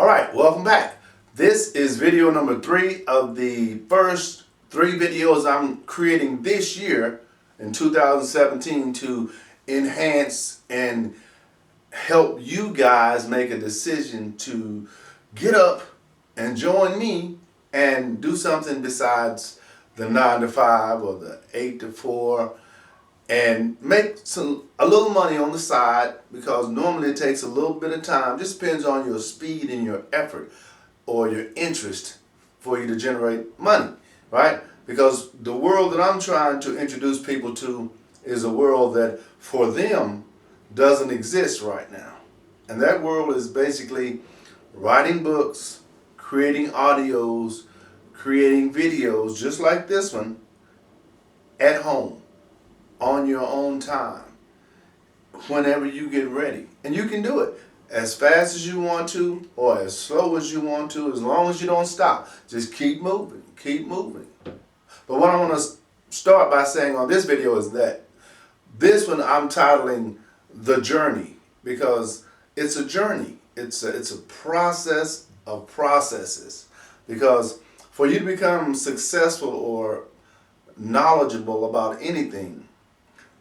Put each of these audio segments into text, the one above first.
All right, welcome back. This is video number 3 of the first 3 videos I'm creating this year in 2017 to enhance and help you guys make a decision to get up and join me and do something besides the 9 to 5 or the 8 to 4 and make a little money on the side, because normally it takes a little bit of time. Just depends on your speed and your effort or your interest for you to generate money, right? Because the world that I'm trying to introduce people to is a world that for them doesn't exist right now. And that world is basically writing books, creating audios, creating videos just like this one at home, on your own time, whenever you get ready. And you can do it as fast as you want to or as slow as you want to, as long as you don't stop. Just keep moving, keep moving. But what I want to start by saying on this video is that this one I'm titling The Journey, because it's a journey. It's a process of processes. Because for you to become successful or knowledgeable about anything,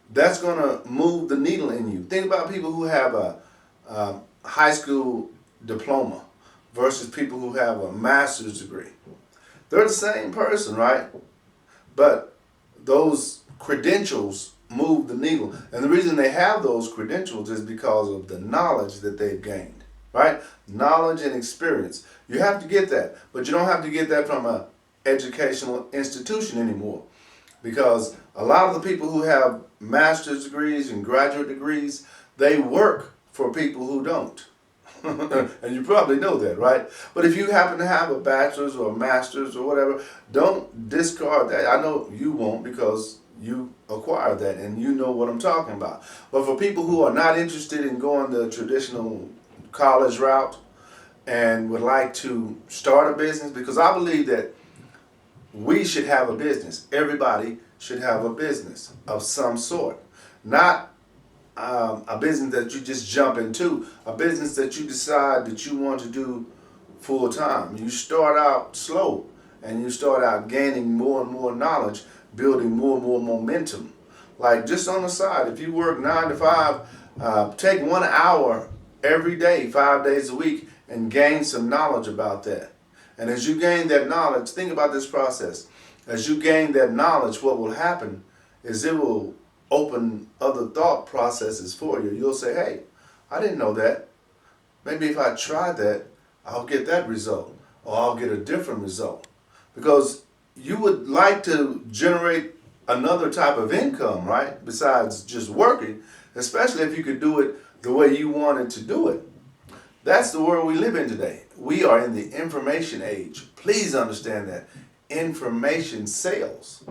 that's going to move the needle in you. Think about people who have a high school diploma versus people who have a master's degree. They're the same person, right? But those credentials move the needle. And the reason they have those credentials is because of the knowledge that they've gained, right? Knowledge and experience. You have to get that, but you don't have to get that from an educational institution anymore. Because a lot of the people who have master's degrees and graduate degrees, they work for people who don't. And you probably know that, right? But if you happen to have a bachelor's or a master's or whatever, don't discard that. I know you won't, because you acquired that and you know what I'm talking about. But for people who are not interested in going the traditional college route and would like to start a business, because I believe that we should have a business. Everybody should have a business of some sort. Not a business that you just jump into, a business that you decide that you want to do full time. You start out slow and you start out gaining more and more knowledge, building more and more momentum. Like just on the side, if you work 9 to 5, take 1 hour every day, 5 days a week, and gain some knowledge about that. And as you gain that knowledge, think about this process. As you gain that knowledge, what will happen is it will open other thought processes for you. You'll say, hey, I didn't know that. Maybe if I try that, I'll get that result, or I'll get a different result. Because you would like to generate another type of income, right? Besides just working, especially if you could do it the way you wanted to do it. That's the world we live in today. We are in the information age. Please understand that. Information sells.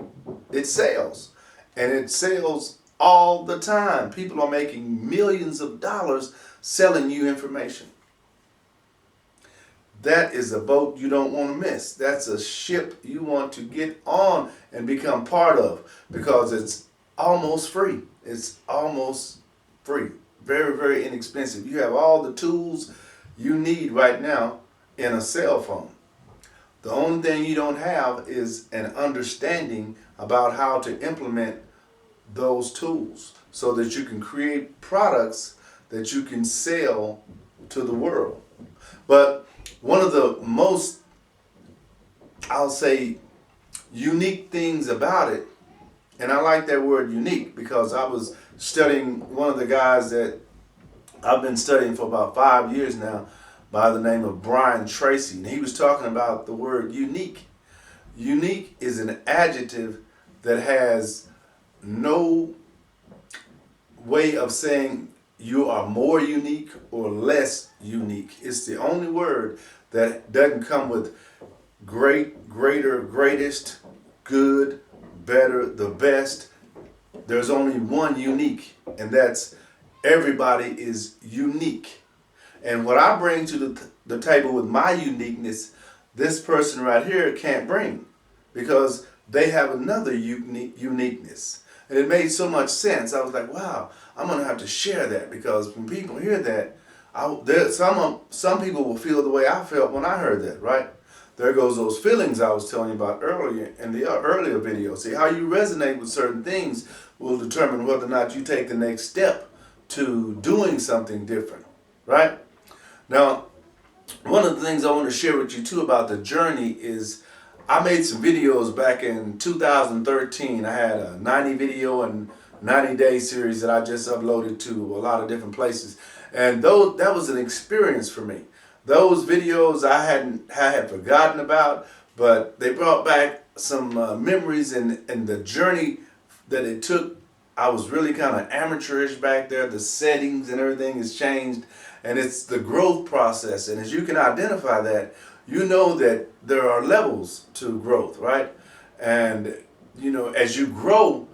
It sells. And it sells all the time. People are making millions of dollars selling you information. That is a boat you don't want to miss. That's a ship you want to get on and become part of, because it's almost free. It's almost free. Very, very inexpensive. You have all the tools you need right now in a cell phone. The only thing you don't have is an understanding about how to implement those tools so that you can create products that you can sell to the world. But one of the most, I'll say, unique things about it, and I like that word unique, because I was studying one of the guys that I've been studying for about 5 years now, by the name of Brian Tracy, and he was talking about the word unique. Unique is an adjective that has no way of saying you are more unique or less unique. It's the only word that doesn't come with great, greater, greatest, good, better, the best. There's only one unique, and that's everybody is unique. And what I bring to the table with my uniqueness, this person right here can't bring, because they have another uniqueness. And it made so much sense. I was like, wow, I'm going to have to share that, because when people hear that, Some people will feel the way I felt when I heard that, right? There goes those feelings I was telling you about earlier in the earlier video. See, how you resonate with certain things will determine whether or not you take the next step to doing something different, right? Now, one of the things I want to share with you too about the journey is I made some videos back in 2013. I had a 90 video and 90-day series that I just uploaded to a lot of different places. And that was an experience for me. Those videos I had forgotten about, but they brought back some memories and the journey that it took. I was really kind of amateurish back there. The settings and everything has changed, and it's the growth process. And as you can identify that, you know that there are levels to growth, right? And you know, as you grow,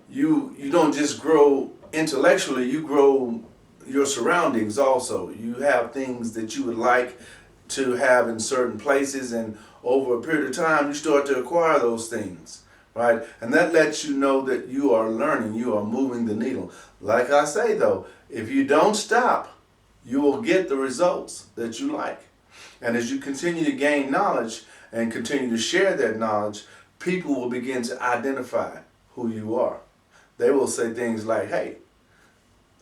you don't just grow intellectually, you grow your surroundings also. You have things that you would like to have in certain places, and over a period of time you start to acquire those things, right? And that lets you know that you are learning, you are moving the needle. Like I say though, if you don't stop, you will get the results that you like. And as you continue to gain knowledge and continue to share that knowledge, people will begin to identify who you are. They will say things like, hey,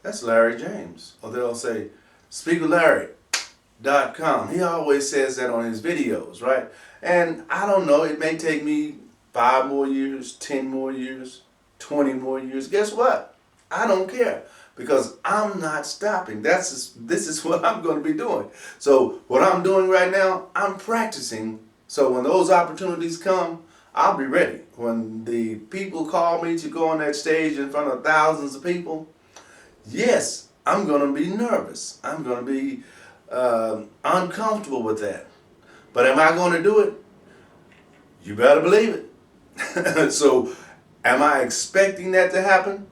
that's Larry James. Or they'll say, SpeakWithLarry.com. He always says that on his videos, right? And I don't know, it may take me 5 more years, 10 more years, 20 more years. Guess what? I don't care, because I'm not stopping. This is what I'm going to be doing. So what I'm doing right now, I'm practicing. So when those opportunities come, I'll be ready. When the people call me to go on that stage in front of thousands of people, yes, I'm going to be nervous. I'm going to be uncomfortable with that. But am I going to do it? You better believe it. So am I expecting that to happen?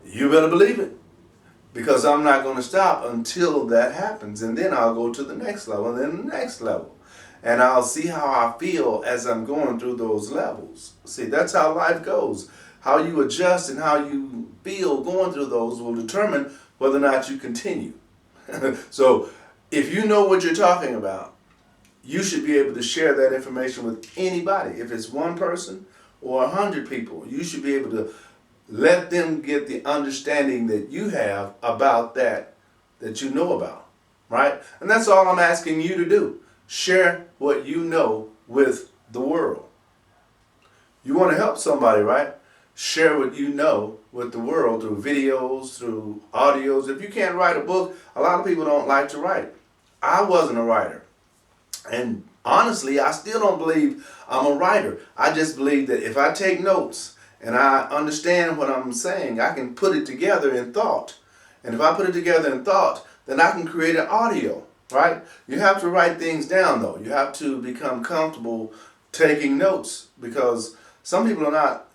You better believe it. Because I'm not going to stop until that happens. And then I'll go to the next level and then the next level. And I'll see how I feel as I'm going through those levels. See, that's how life goes. How you adjust and how you feel going through those will determine whether or not you continue. So if you know what you're talking about, you should be able to share that information with anybody. If it's one person or 100 people, you should be able to let them get the understanding that you have about that you know about, right? And that's all I'm asking you to do. Share what you know with the world. You want to help somebody, right? Share what you know with the world through videos, through audios. If you can't write a book, a lot of people don't like to write. I wasn't a writer. And honestly, I still don't believe I'm a writer. I just believe that if I take notes and I understand what I'm saying, I can put it together in thought. And if I put it together in thought, then I can create an audio, right? You have to write things down though. You have to become comfortable taking notes, because some people are not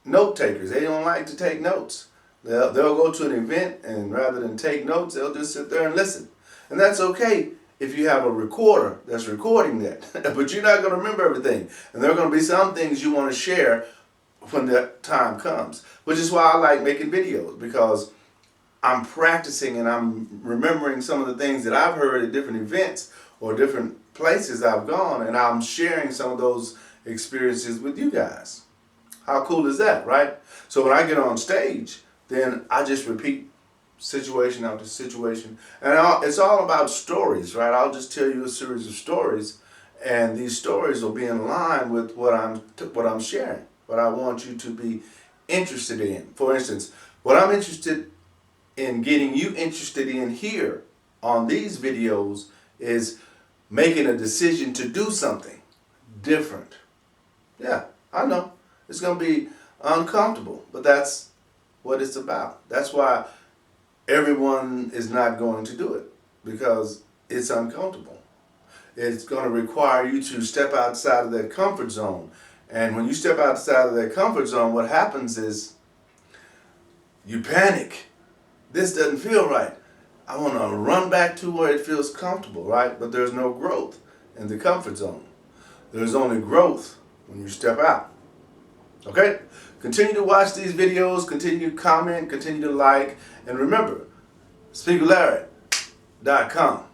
note takers. They don't like to take notes. They'll go to an event, and rather than take notes, they'll just sit there and listen. And that's okay if you have a recorder that's recording that. But you're not going to remember everything. And there are going to be some things you want to share when that time comes. Which is why I like making videos, because I'm practicing and I'm remembering some of the things that I've heard at different events or different places I've gone, and I'm sharing some of those experiences with you guys. How cool is that, right? So when I get on stage, then I just repeat situation after situation. And it's all about stories, right? I'll just tell you a series of stories, and these stories will be in line with what I'm sharing, what I want you to be interested in. For instance, what I'm interested in getting you interested in here on these videos is making a decision to do something different. Yeah, I know. It's going to be uncomfortable, but that's what it's about. That's why everyone is not going to do it, because it's uncomfortable. It's going to require you to step outside of that comfort zone. And when you step outside of that comfort zone, what happens is you panic. This doesn't feel right. I want to run back to where it feels comfortable, right? But there's no growth in the comfort zone. There's only growth when you step out. Okay? Continue to watch these videos, continue to comment, continue to like, and remember, Speak with Larry. gmail.com.